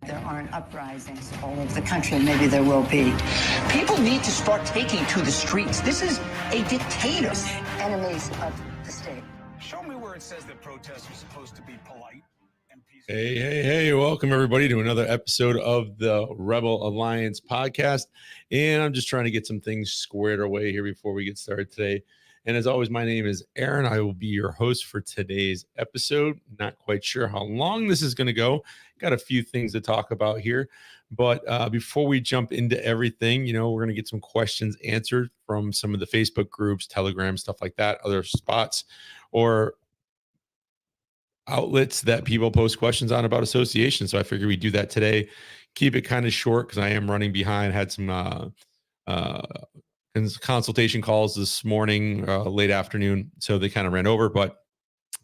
There aren't uprisings all over the country, and maybe there will be. People need to start taking to the streets. This is a dictator. Enemies of the state. Show me where it says that protests are supposed to be polite and peaceful. Hey, welcome everybody to another episode of the Rebel Alliance podcast. And I'm just trying to get some things squared away here before we get started today. And as always, my name is Aaron. I will be your host for today's episode. Not quite sure how long this is going to go. Got a few things to talk about here. But before we jump into everything, we're going to get some questions answered from some of the Facebook groups, Telegram, stuff like that, other spots, or outlets that people post questions on about association. So I figured we'd do that today. Keep it kind of short because I am running behind. Had some consultation calls this morning, late afternoon, so they kind of ran over. But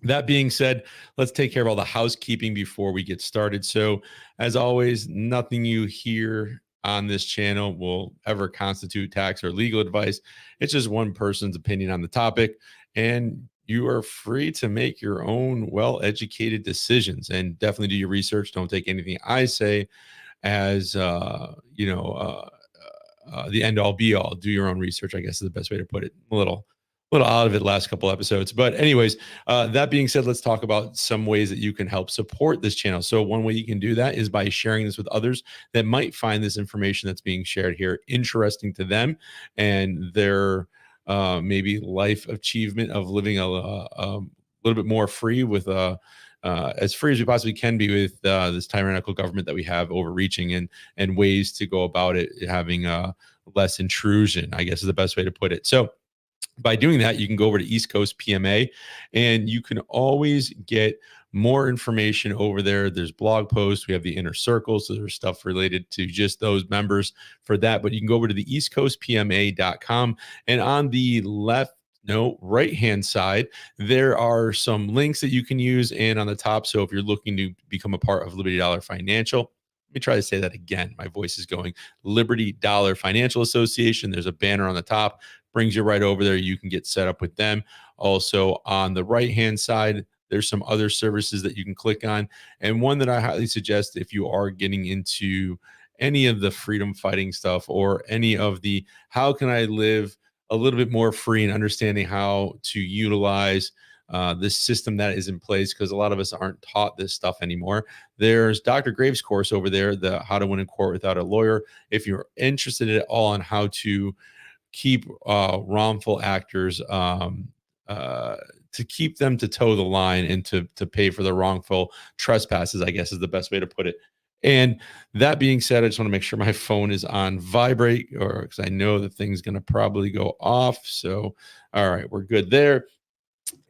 that being said, let's take care of all the housekeeping before we get started. So as always, nothing you hear on this channel will ever constitute tax or legal advice. It's just one person's opinion on the topic, and you are free to make your own well-educated decisions, and definitely do your research. Don't take anything I say as the end all be all. Do your own research, I guess is the best way to put it. A little out of it last couple episodes. But anyways, that being said, let's talk about some ways that you can help support this channel. So one way you can do that is by sharing this with others that might find this information that's being shared here interesting to them and their maybe life achievement of living a little bit more free with as free as we possibly can be with this tyrannical government that we have overreaching, and ways to go about it, having less intrusion, I guess is the best way to put it. So by doing that, you can go over to East Coast PMA, and you can always get more information over there. There's blog posts. We have the inner circle, so there's stuff related to just those members for that. But you can go over to the eastcoastpma.com, and on the right-hand side, there are some links that you can use, and on the top, so if you're looking to become a part of Liberty Dollar Financial, let me try to say that again. My voice is going. Liberty Dollar Financial Association. There's a banner on the top, brings you right over there. You can get set up with them. Also, on the right-hand side, there's some other services that you can click on, and one that I highly suggest if you are getting into any of the freedom fighting stuff or any of the how can I live a little bit more free and understanding how to utilize this system that is in place, because a lot of us aren't taught this stuff anymore. There's Dr. Graves' course over there, the How to Win in Court Without a Lawyer. If you're interested at all on how to keep wrongful actors, to keep them to toe the line and to pay for the wrongful trespasses, I guess is the best way to put it. And that being said, I just want to make sure my phone is on vibrate, or because I know the thing's going to probably go off. So, all right, we're good there.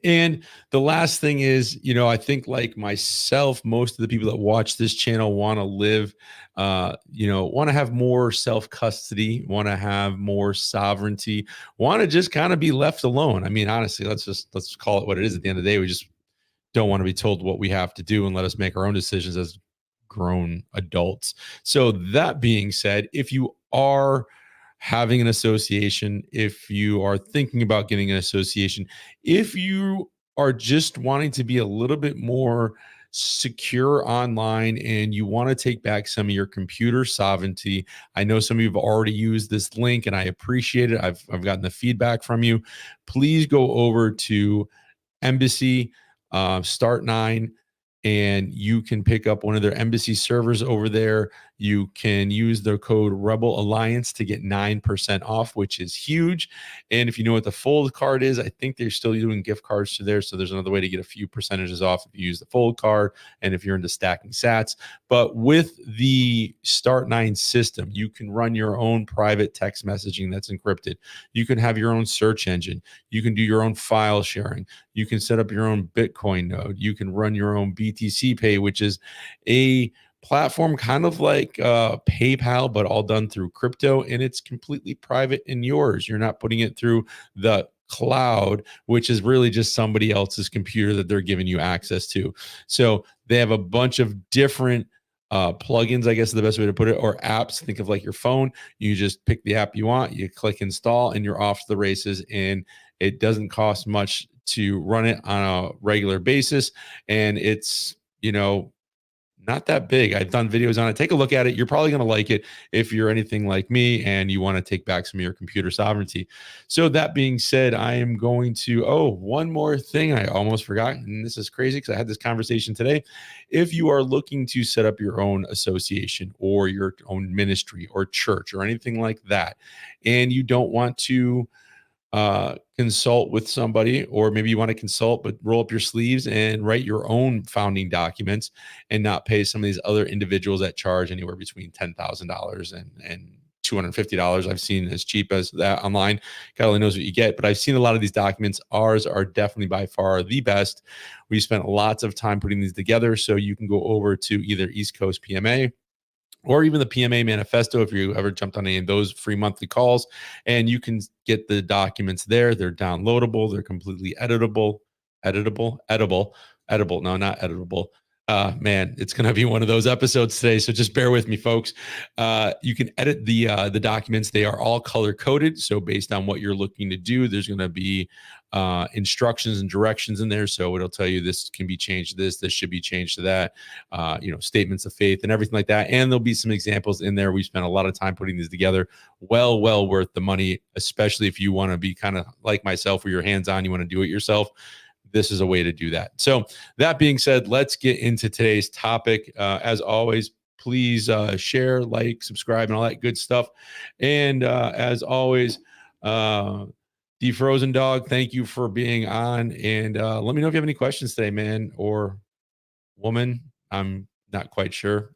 And the last thing is, I think like myself, most of the people that watch this channel want to live, want to have more self-custody, want to have more sovereignty, want to just kind of be left alone. I mean, honestly, let's call it what it is. At the end of the day, we just don't want to be told what we have to do and let us make our own decisions as grown adults. So that being said, if you are having an association, if you are thinking about getting an association, if you are just wanting to be a little bit more secure online and you want to take back some of your computer sovereignty, I know some of you have already used this link and I appreciate it. I've gotten the feedback from you. Please go over to Embassy Start 9, and you can pick up one of their embassy servers over there. You can use the code Rebel Alliance to get 9% off, which is huge. And if you know what the Fold card is, I think they're still doing gift cards to there. So there's another way to get a few percentages off if you use the Fold card and if you're into stacking sats. But with the Start 9 system, you can run your own private text messaging that's encrypted. You can have your own search engine. You can do your own file sharing. You can set up your own Bitcoin node. You can run your own BTC Pay, which is a platform kind of like PayPal, but all done through crypto, and it's completely private and yours. You're not putting it through the cloud, which is really just somebody else's computer that they're giving you access to. So they have a bunch of different plugins, I guess is the best way to put it, or apps. Think of like your phone. You just pick the app you want, you click install, and you're off to the races. And it doesn't cost much to run it on a regular basis. And it's, not that big. I've done videos on it. Take a look at it. You're probably going to like it if you're anything like me and you want to take back some of your computer sovereignty. So that being said, I am going to, one more thing I almost forgot. And this is crazy because I had this conversation today. If you are looking to set up your own association or your own ministry or church or anything like that, and you don't want to consult with somebody, or maybe you want to consult but roll up your sleeves and write your own founding documents and not pay some of these other individuals that charge anywhere between $10,000 and $250. I've seen as cheap as that online. God only knows what you get, but I've seen a lot of these documents. Ours are definitely by far the best. We spent lots of time putting these together, so you can go over to either East Coast PMA or even the PMA manifesto if you ever jumped on any of those free monthly calls, and you can get the documents there. They're downloadable. They're completely editable. Editable. No, not editable. Man, it's going to be one of those episodes today, so just bear with me, folks. You can edit the documents. They are all color coded, so based on what you're looking to do, there's going to be instructions and directions in there. So it'll tell you this can be changed to this should be changed to that, statements of faith and everything like that. And there'll be some examples in there. We spent a lot of time putting these together. Well worth the money, especially if you want to be kind of like myself, where you're hands-on, you want to do it yourself. This is a way to do that. So that being said, let's get into today's topic. As always, please share, like, subscribe, and all that good stuff. And as always, Defrozen Dog, thank you for being on. And let me know if you have any questions today, man or woman. I'm not quite sure.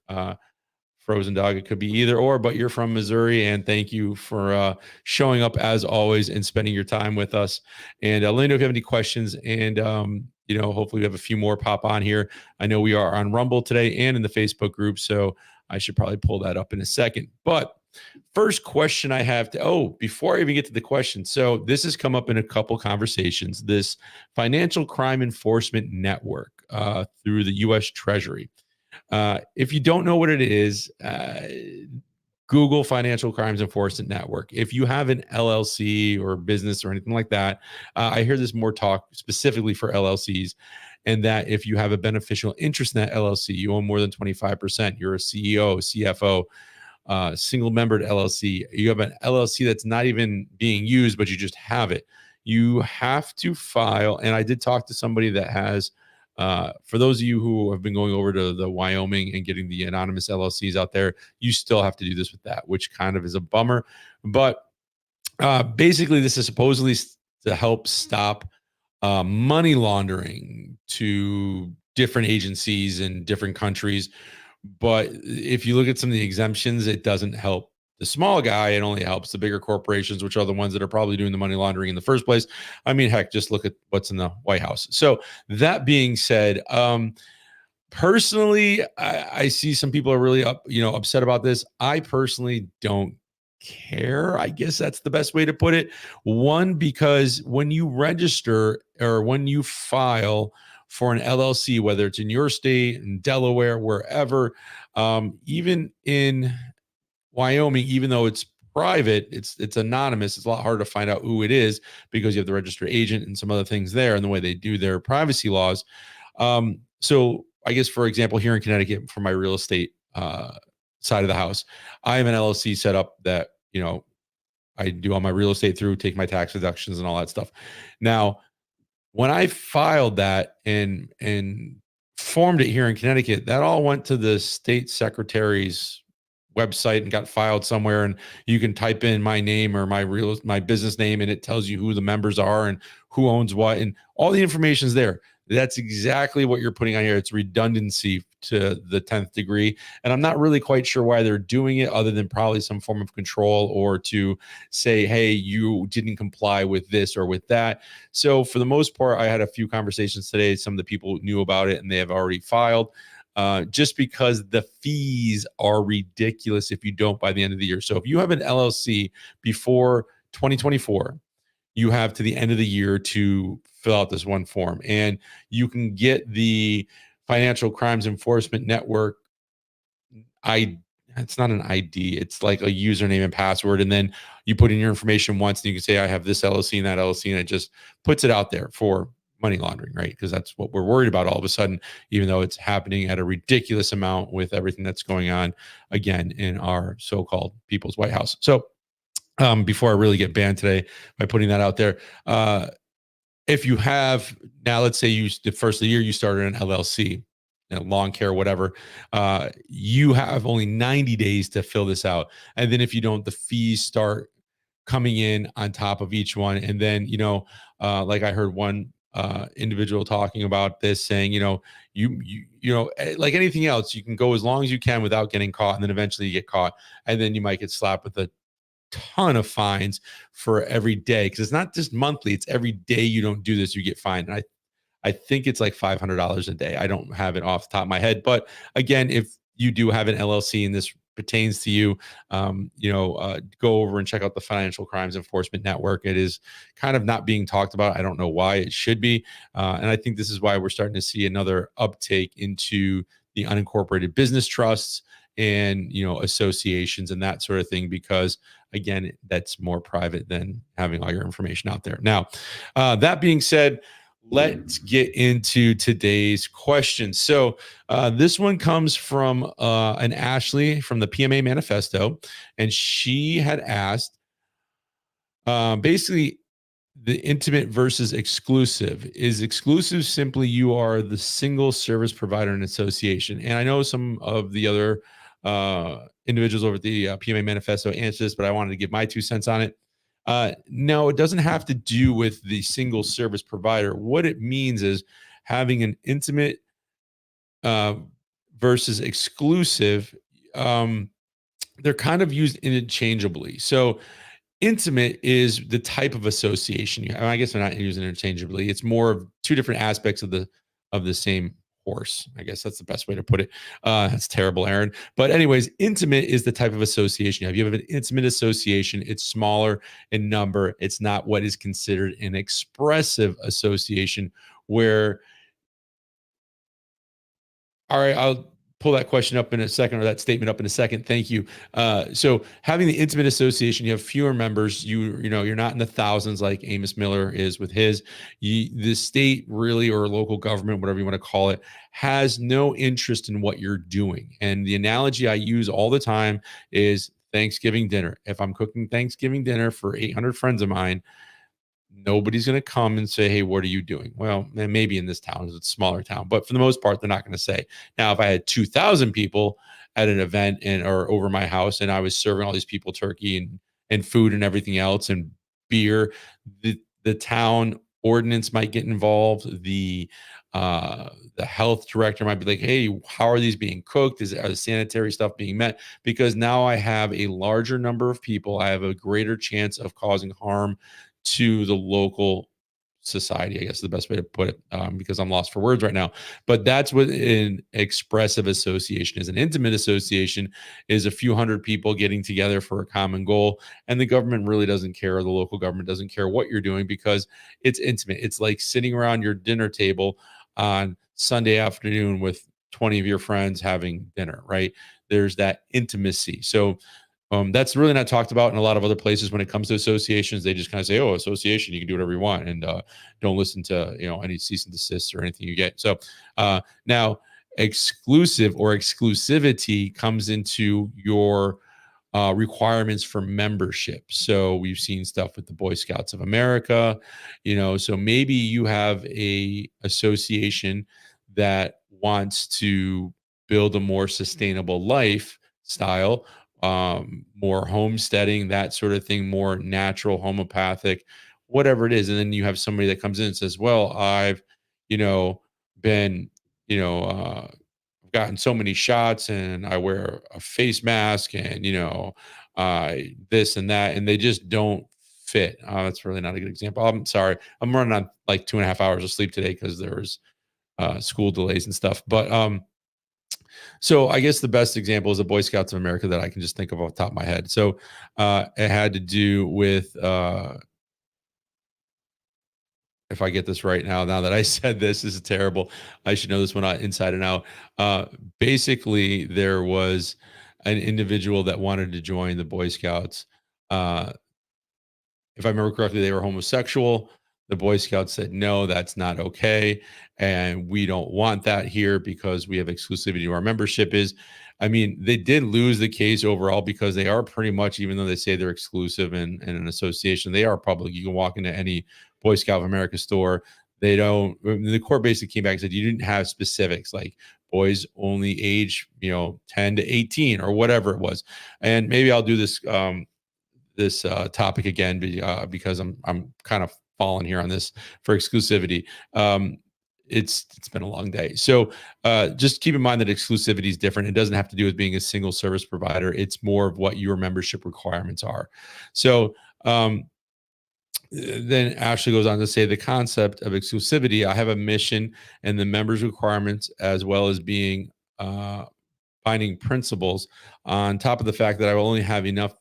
Frozen Dog, it could be either or, but you're from Missouri, and thank you for showing up as always and spending your time with us. And let me know if you have any questions, and hopefully we have a few more pop on here. I know we are on Rumble today and in the Facebook group, so I should probably pull that up in a second. But first question I have before I even get to the question, so this has come up in a couple conversations, this Financial Crime Enforcement Network through the U.S. Treasury. If you don't know what it is, Google Financial Crimes Enforcement Network. If you have an LLC or business or anything like that, I hear this more talk specifically for LLCs, and that if you have a beneficial interest in that LLC, you own more than 25%, you're a CEO, CFO, single-membered LLC, you have an LLC that's not even being used, but you just have it, you have to file. And I did talk to somebody that has, for those of you who have been going over to the Wyoming and getting the anonymous LLCs out there, you still have to do this with that, which kind of is a bummer. But basically, this is supposedly to help stop money laundering to different agencies in different countries. But if you look at some of the exemptions, it doesn't help the small guy. It only helps the bigger corporations, which are the ones that are probably doing the money laundering in the first place. I mean, heck, just look at what's in the White House. So that being said, personally, I see some people are really upset about this. I personally don't care. I guess that's the best way to put it. One, because when you register or when you file for an LLC, whether it's in your state, in Delaware, wherever, even in Wyoming, even though it's private, it's anonymous. It's a lot harder to find out who it is because you have the registered agent and some other things there and the way they do their privacy laws. So I guess, for example, here in Connecticut, for my real estate side of the house, I have an LLC set up that, I do all my real estate through, take my tax deductions and all that stuff. Now, when I filed that and formed it here in Connecticut, that all went to the state secretary's website and got filed somewhere, and you can type in my name or my business name, and it tells you who the members are and who owns what, and all the information is there. That's exactly what you're putting on here. It's redundancy to the 10th degree. And I'm not really quite sure why they're doing it, other than probably some form of control or to say, hey, you didn't comply with this or with that. So for the most part, I had a few conversations today. Some of the people knew about it and they have already filed. Just because the fees are ridiculous if you don't by the end of the year. So if you have an LLC before 2024, you have to the end of the year to fill out this one form, and you can get the Financial Crimes Enforcement Network. It's not an ID. It's like a username and password. And then you put in your information once and you can say, I have this LLC and that LLC, and it just puts it out there for money laundering, right? Because that's what we're worried about all of a sudden, even though it's happening at a ridiculous amount with everything that's going on again in our so-called People's White House. So before I really get banned today by putting that out there, if you have now, let's say the first of the year you started an LLC, lawn care, whatever, you have only 90 days to fill this out. And then if you don't, the fees start coming in on top of each one. And then, like I heard one individual talking about this saying, like anything else, you can go as long as you can without getting caught. And then eventually you get caught. And then you might get slapped with a ton of fines for every day. Cause it's not just monthly, it's every day you don't do this, you get fined. And I think it's like $500 a day. I don't have it off the top of my head, but again, if you do have an LLC and this pertains to you, go over and check out the Financial Crimes Enforcement Network. It is kind of not being talked about. I don't know why it should be, and I think this is why we're starting to see another uptake into the unincorporated business trusts and associations and that sort of thing, because again, that's more private than having all your information out there. Now, that being said, let's get into today's question. So this one comes from an Ashley from the PMA Manifesto, and she had asked basically the intimate versus exclusive. Is exclusive simply you are the single service provider in association? And I know some of the other individuals over at the PMA Manifesto answered this, but I wanted to give my 2 cents on it. No, it doesn't have to do with the single service provider. What it means is having an intimate versus exclusive. They're kind of used interchangeably. So intimate is the type of association you have. I guess they're not used interchangeably. It's more of 2 different aspects of the same horse. I guess that's the best way to put it. That's terrible, Aaron. But anyways, intimate is the type of association you have. You have an intimate association. It's smaller in number. It's not what is considered an expressive association where, all right, I'll pull that question up in a second, or that statement up in a second. Thank you. So having the intimate association, you have fewer members. You're not in the thousands like Amos Miller is with his. The state really, or local government, whatever you want to call it, has no interest in what you're doing. And the analogy I use all the time is Thanksgiving dinner. If I'm cooking Thanksgiving dinner for 800 friends of mine, nobody's going to come and say, hey, what are you doing? Well, maybe in this town, it's a smaller town, but for the most part, they're not going to say. Now, if I had 2,000 people at an event or over my house, and I was serving all these people turkey and food and everything else and beer, the town ordinance might get involved. The health director might be like, hey, how are these being cooked? Are the sanitary stuff being met? Because now I have a larger number of people. I have a greater chance of causing harm to the local society, I guess is the best way to put it, because I'm lost for words right now. But that's what an expressive association is. An intimate association is a few hundred people getting together for a common goal, and the government really doesn't care, or the local government doesn't care what you're doing, because it's intimate. It's like sitting around your dinner table on Sunday afternoon with 20 of your friends having dinner, right? There's that intimacy. So that's really not talked about in a lot of other places when it comes to associations. They just kind of say, oh, association, you can do whatever you want, and don't listen to any cease and desist or anything you get. So now exclusive or exclusivity comes into your requirements for membership. So we've seen stuff with the Boy Scouts of America, so maybe you have a association that wants to build a more sustainable lifestyle, more homesteading, that sort of thing, more natural, homeopathic, whatever it is. And then you have somebody that comes in and says, well, I've, been, gotten so many shots, and I wear a face mask, and, this and that, and they just don't fit. That's really not a good example. I'm sorry. I'm running on like 2.5 hours of sleep today because there was school delays and stuff. But so I guess the best example is the Boy Scouts of America that I can just think of off the top of my head. So it had to do with, if I get this right now that I said this is terrible, I should know this one inside and out. Basically, there was an individual that wanted to join the Boy Scouts. If I remember correctly, they were homosexual. The Boy Scouts said, no, that's not okay. And we don't want that here because we have exclusivity to our membership is. I mean, they did lose the case overall because they are pretty much, even though they say they're exclusive and an association, they are public. You can walk into any Boy Scout of America store. They don't, the court basically came back and said you didn't have specifics like boys only age, 10 to 18 or whatever it was. And maybe I'll do this topic again because I'm kind of falling here on this for exclusivity. It's been a long day. So just keep in mind that exclusivity is different. It doesn't have to do with being a single service provider. It's more of what your membership requirements are. So then Ashley goes on to say the concept of exclusivity. I have a mission and the members' requirements, as well as being binding principles, on top of the fact that I will only have enough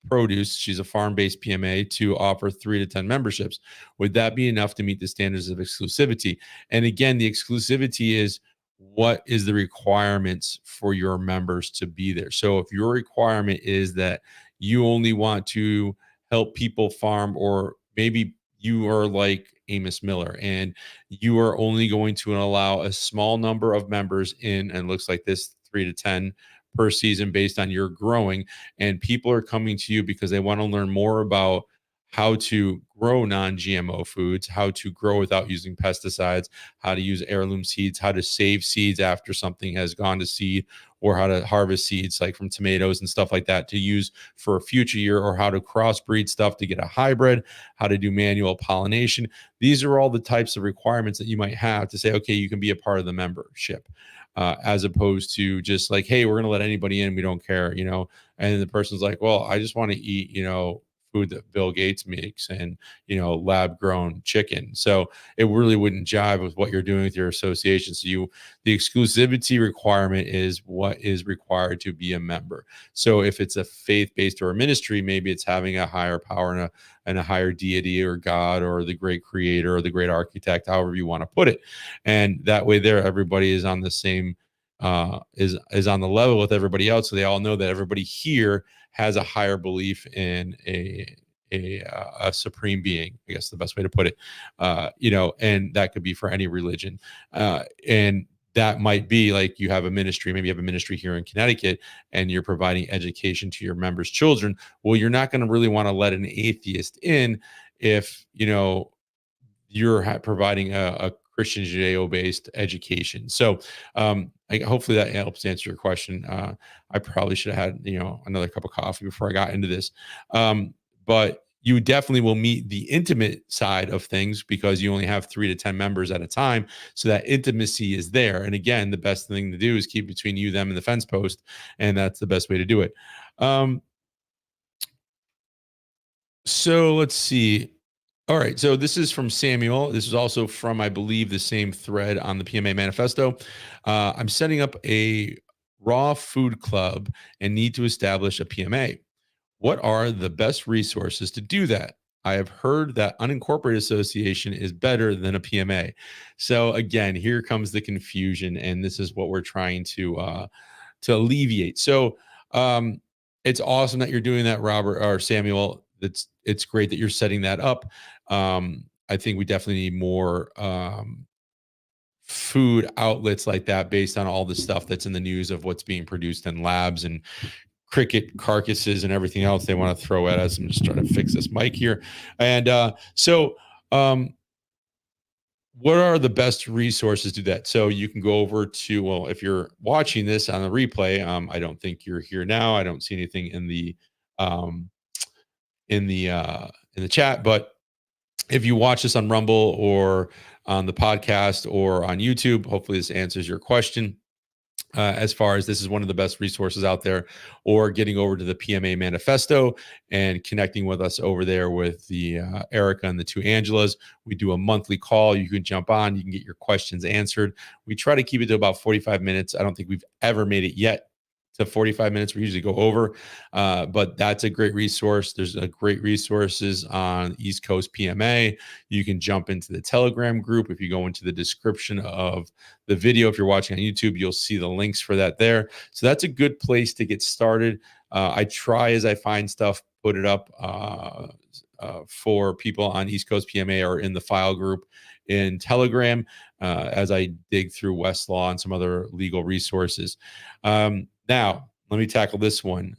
produce. She's a farm-based PMA to offer 3 to 10 memberships. Would that be enough to meet the standards of exclusivity? And again, the exclusivity is what is the requirements for your members to be there. So if your requirement is that you only want to help people farm, or maybe you are like Amos Miller and you are only going to allow a small number of members in, and looks like this 3 to 10 per season based on your growing, and people are coming to you because they want to learn more about how to grow non-GMO foods, how to grow without using pesticides, how to use heirloom seeds, how to save seeds after something has gone to seed, or how to harvest seeds like from tomatoes and stuff like that to use for a future year, or how to crossbreed stuff to get a hybrid, how to do manual pollination. These are all the types of requirements that you might have to say, okay, you can be a part of the membership. As opposed to just like, hey, we're going to let anybody in. We don't care, and the person's like, well, I just want to eat, food that Bill Gates makes and, lab grown chicken. So it really wouldn't jive with what you're doing with your association. So the exclusivity requirement is what is required to be a member. So if it's a faith-based or a ministry, maybe it's having a higher power and a higher deity or God or the great creator or the great architect, however you want to put it. And that way there, everybody is on the same, is on the level with everybody else. So they all know that everybody here has a higher belief in a supreme being, I guess the best way to put it, and that could be for any religion. And that might be like you have a ministry, maybe you have a ministry here in Connecticut and you're providing education to your members' children. Well, you're not going to really want to let an atheist in if, you're providing a Christian Judeo-based education. So hopefully that helps answer your question. I probably should have had, another cup of coffee before I got into this. But you definitely will meet the intimate side of things because you only have 3 to 10 members at a time. So that intimacy is there. And again, the best thing to do is keep between you, them, and the fence post. And that's the best way to do it. So let's see. All right. So this is from Samuel. This is also from, I believe, the same thread on the PMA manifesto. I'm setting up a raw food club and need to establish a PMA. What are the best resources to do that? I have heard that unincorporated association is better than a PMA. So again, here comes the confusion, and this is what we're trying to alleviate. So it's awesome that you're doing that, Robert or Samuel. It's great that you're setting that up. I think we definitely need more food outlets like that based on all the stuff that's in the news of what's being produced in labs and cricket carcasses and everything else they want to throw at us. I'm just trying to fix this mic here. And what are the best resources to do that? So you can go over to, well, if you're watching this on the replay, I don't think you're here now. I don't see anything in the chat, but if you watch this on Rumble or on the podcast or on YouTube, hopefully this answers your question. As far as this is one of the best resources out there, or getting over to the PMA manifesto and connecting with us over there with the Erica and the 2 Angelas. We do a monthly call. You can jump on, you can get your questions answered. We try to keep it to about 45 minutes. I don't think we've ever made it yet to 45 minutes. We usually go over, but that's a great resource. There's a great resources on East Coast PMA. You can jump into the Telegram group. If you go into the description of the video, if you're watching on YouTube, you'll see the links for that there. So that's a good place to get started. I try as I find stuff, put it up for people on East Coast PMA are in the file group in Telegram as I dig through Westlaw and some other legal resources. Now, let me tackle this one.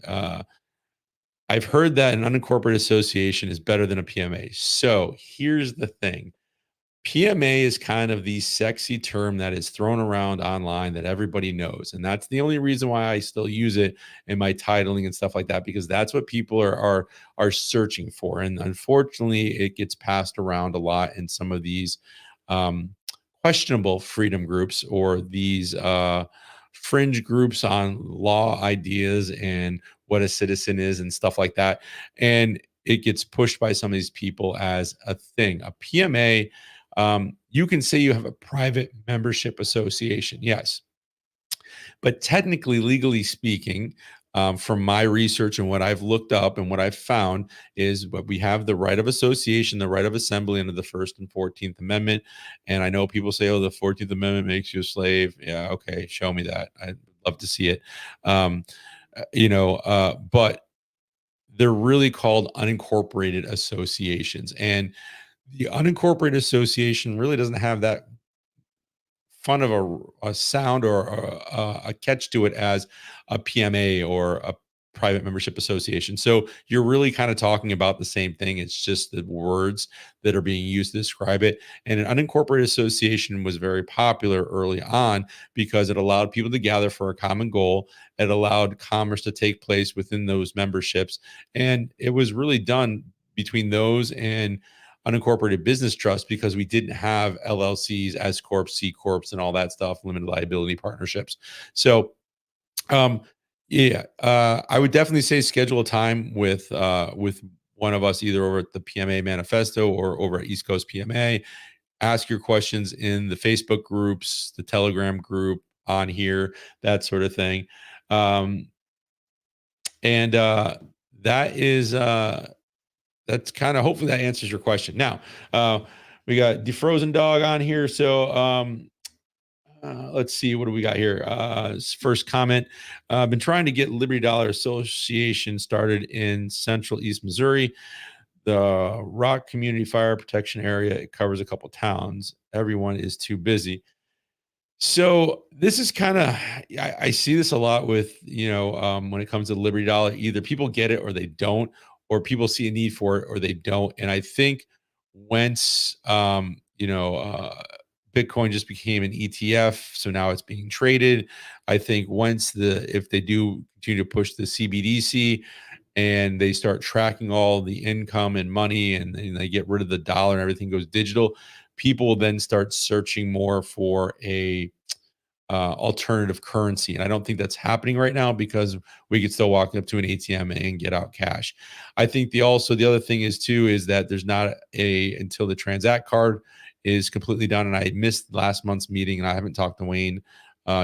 I've heard that an unincorporated association is better than a PMA. So here's the thing. PMA is kind of the sexy term that is thrown around online that everybody knows. And that's the only reason why I still use it in my titling and stuff like that, because that's what people are searching for. And unfortunately, it gets passed around a lot in some of these um, questionable freedom groups or these fringe groups on law ideas and what a citizen is and stuff like that. And it gets pushed by some of these people as a thing. A PMA, you can say you have a private membership association, yes. But technically, legally speaking, from my research and what I've looked up and what I've found is what we have the right of association, the right of assembly under the First and 14th Amendment. And I know people say, oh, the 14th Amendment makes you a slave. Yeah, okay, show me that. I'd love to see it. But they're really called unincorporated associations. And the unincorporated association really doesn't have that fun of a sound or a catch to it as a PMA or a private membership association. So you're really kind of talking about the same thing. It's just the words that are being used to describe it. And an unincorporated association was very popular early on because it allowed people to gather for a common goal. It allowed commerce to take place within those memberships. And it was really done between those and unincorporated business trust because we didn't have LLCs, S corps, C corps, and all that stuff, limited liability partnerships. So, I would definitely say schedule a time with one of us, either over at the PMA Manifesto or over at East Coast PMA. Ask your questions in the Facebook groups, the Telegram group, on here, that sort of thing. And that is that's kind of, hopefully that answers your question. Now, we got Defrozen Dog on here. So let's see, what do we got here? First comment. I've been trying to get Liberty Dollar Association started in Central East Missouri. The Rock Community Fire Protection Area, it covers a couple towns. Everyone is too busy. So this is kind of, I see this a lot with, when it comes to Liberty Dollar, either people get it or they don't, or people see a need for it or they don't. And I think once, Bitcoin just became an ETF, so now it's being traded. I think if they do continue to push the CBDC and they start tracking all the income and money and they get rid of the dollar and everything goes digital, people will then start searching more for a alternative currency. And I don't think that's happening right now because we could still walk up to an ATM and get out cash. I think the other thing is that there's not until the Transact card is completely done. And I missed last month's meeting and I haven't talked to Wayne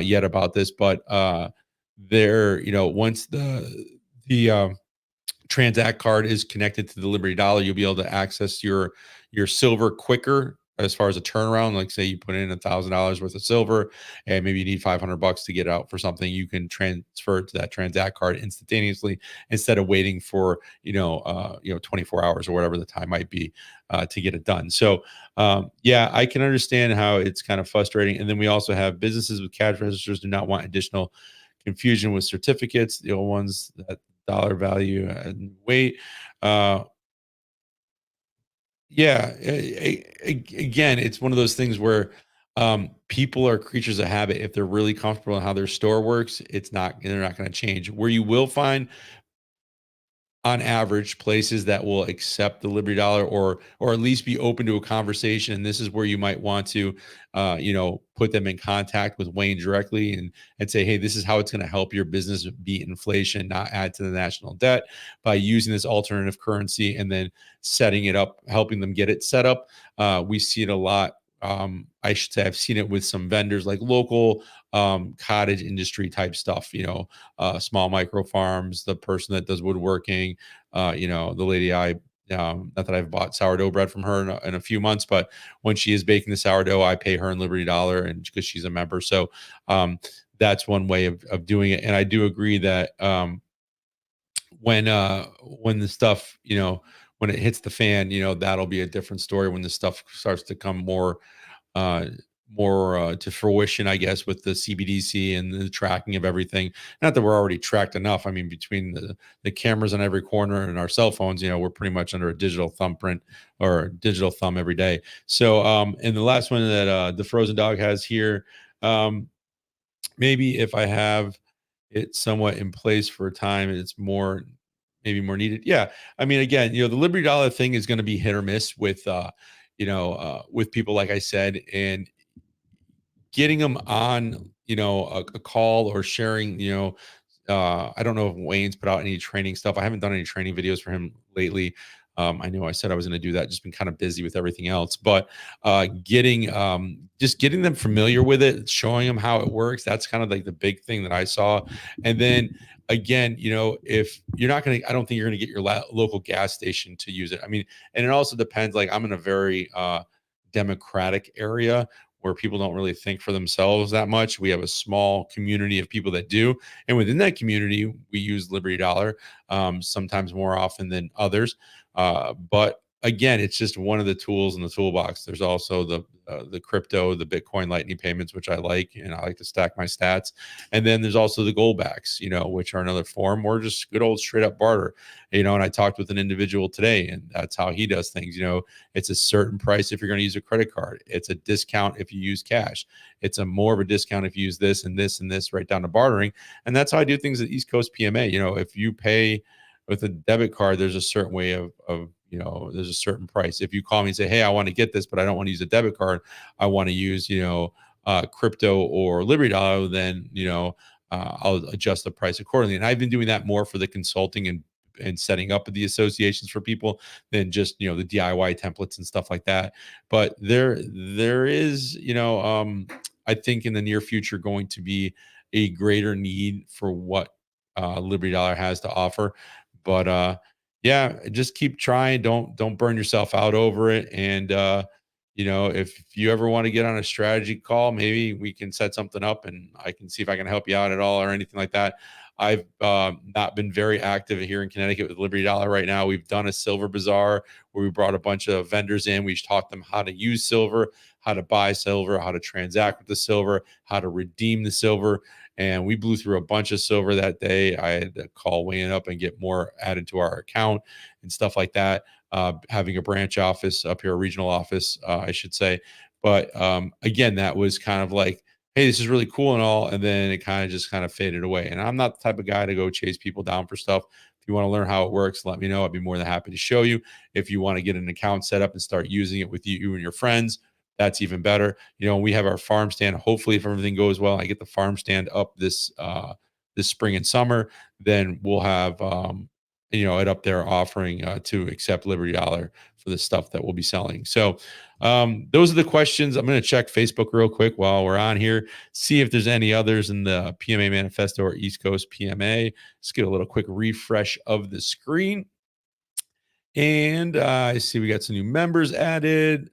yet about this, but once the Transact card is connected to the Liberty Dollar, you'll be able to access your silver quicker as far as a turnaround. Like say you put in $1,000 worth of silver and maybe you need $500 to get out for something, you can transfer it to that Transact card instantaneously instead of waiting for 24 hours or whatever the time might be to get it done. So I can understand how it's kind of frustrating. And then we also have businesses with cash registers do not want additional confusion with certificates, the old ones that dollar value and weight. Again, it's one of those things where people are creatures of habit. If they're really comfortable in how their store works, they're not going to change. Where you will find on average places that will accept the Liberty Dollar or at least be open to a conversation. And this is where you might want to put them in contact with Wayne directly and say, hey, this is how it's going to help your business beat inflation, not add to the national debt by using this alternative currency and then setting it up, helping them get it set up. We see it a lot. I should say I've seen it with some vendors like local cottage industry type stuff, small micro farms, the person that does woodworking, the lady not that I've bought sourdough bread from her in a few months, but when she is baking the sourdough, I pay her in Liberty Dollar and because she's a member. So that's one way of doing it. And I do agree that when the stuff, when when it hits the fan, that'll be a different story when the stuff starts to come uh, more to fruition, I guess, with the CBDC and the tracking of everything. Not that we're already tracked enough. I mean, between the cameras on every corner and our cell phones, we're pretty much under a digital thumbprint or digital thumb every day. So, and the last one that the Frozen Dog has here, maybe if I have it somewhat in place for a time, it's maybe more needed. Yeah, I mean, again, the Liberty Dollar thing is going to be hit or miss with people, like I said, and getting them on, a call or sharing, I don't know if Wayne's put out any training stuff. I haven't done any training videos for him lately. I know I said I was going to do that, just been kind of busy with everything else, but just getting them familiar with it, showing them how it works. That's kind of like the big thing that I saw. And then again, if you're not going to, I don't think you're going to get your local gas station to use it. I mean, and it also depends, like I'm in a very democratic area where people don't really think for themselves that much. We have a small community of people that do. And within that community, we use Liberty Dollar sometimes more often than others. But again, it's just one of the tools in the toolbox. There's also the crypto, the Bitcoin Lightning payments, which I like, and I like to stack my stats. And then there's also the gold backs, which are another form, or just good old straight up barter. And I talked with an individual today, and that's how he does things. It's a certain price if you're going to use a credit card. It's a discount if you use cash. It's a more of a discount if you use this and this and this, right down to bartering. And that's how I do things at East Coast PMA. If you pay with a debit card, there's a certain way of there's a certain price. If you call me and say, hey, I want to get this, but I don't want to use a debit card, I want to use crypto or Liberty Dollar, then I'll adjust the price accordingly. And I've been doing that more for the consulting and setting up the associations for people than just the DIY templates and stuff like that. But there is I think in the near future going to be a greater need for what Liberty Dollar has to offer. But yeah, just keep trying. Don't burn yourself out over it. And if you ever want to get on a strategy call, maybe we can set something up and I can see if I can help you out at all or anything like that. I've not been very active here in Connecticut with Liberty Dollar right now. We've done a silver bazaar where we brought a bunch of vendors in. We taught them how to use silver, how to buy silver, how to transact with the silver, how to redeem the silver. And we blew through a bunch of silver that day. I had to call Wayne up and get more added to our account and stuff like that. Having a branch office up here, a regional office, I should say. But again, that was kind of like, hey, this is really cool and all. And then it kind of faded away. And I'm not the type of guy to go chase people down for stuff. If you want to learn how it works, let me know. I'd be more than happy to show you. If you want to get an account set up and start using it with you and your friends, that's even better. We have our farm stand. Hopefully, if everything goes well, I get the farm stand up this spring and summer, then we'll have it up there offering to accept Liberty Dollar for the stuff that we'll be selling. So those are the questions. I'm going to check Facebook real quick while we're on here, see if there's any others in the PMA Manifesto or East Coast PMA. Let's get a little quick refresh of the screen. And I see we got some new members added.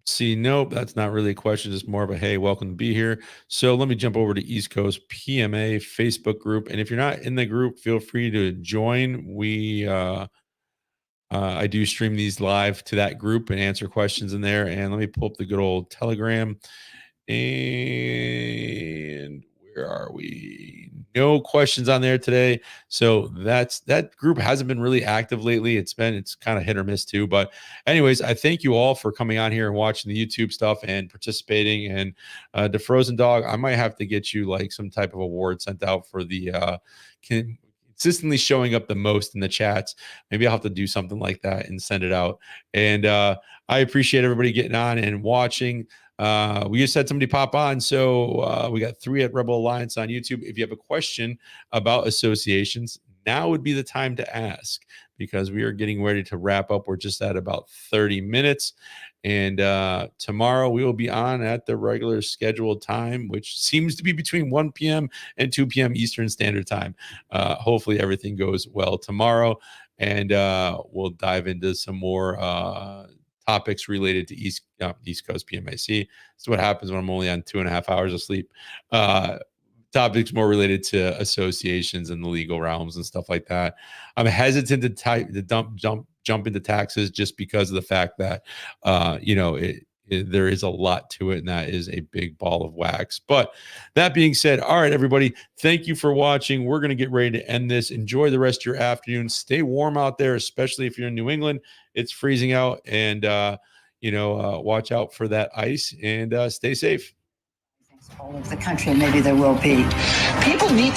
See, nope, that's not really a question. It's more of a, hey, welcome to be here. So let me jump over to East Coast PMA Facebook group. And if you're not in the group, feel free to join. I do stream these live to that group and answer questions in there. And let me pull up the good old Telegram. And where are we? No questions on there today. So that group hasn't been really active lately. It's kind of hit or miss too. But anyways, I thank you all for coming on here and watching the YouTube stuff and participating. And the Frozen Dog, I might have to get you like some type of award sent out for the consistently showing up the most in the chats. Maybe I'll have to do something like that and send it out. And I appreciate everybody getting on and watching. We just had somebody pop on. So we got 3 at Rebel Alliance on YouTube. If you have a question about associations, now would be the time to ask, because we are getting ready to wrap up. We're just at about 30 minutes. And tomorrow we will be on at the regular scheduled time, which seems to be between 1 p.m. and 2 p.m. Eastern Standard Time. Hopefully everything goes well tomorrow. And we'll dive into some more topics related to East Coast PMAC. This is what happens when I'm only on 2.5 hours of sleep. topics more related to associations and the legal realms and stuff like that. I'm hesitant to jump into taxes just because of the fact that there is a lot to it, and that is a big ball of wax. But that being said, all right, everybody, thank you for watching. We're going to get ready to end this. Enjoy the rest of your afternoon. Stay warm out there, especially if you're in New England. It's freezing out, and watch out for that ice, and stay safe. All over the country, maybe there will be. People need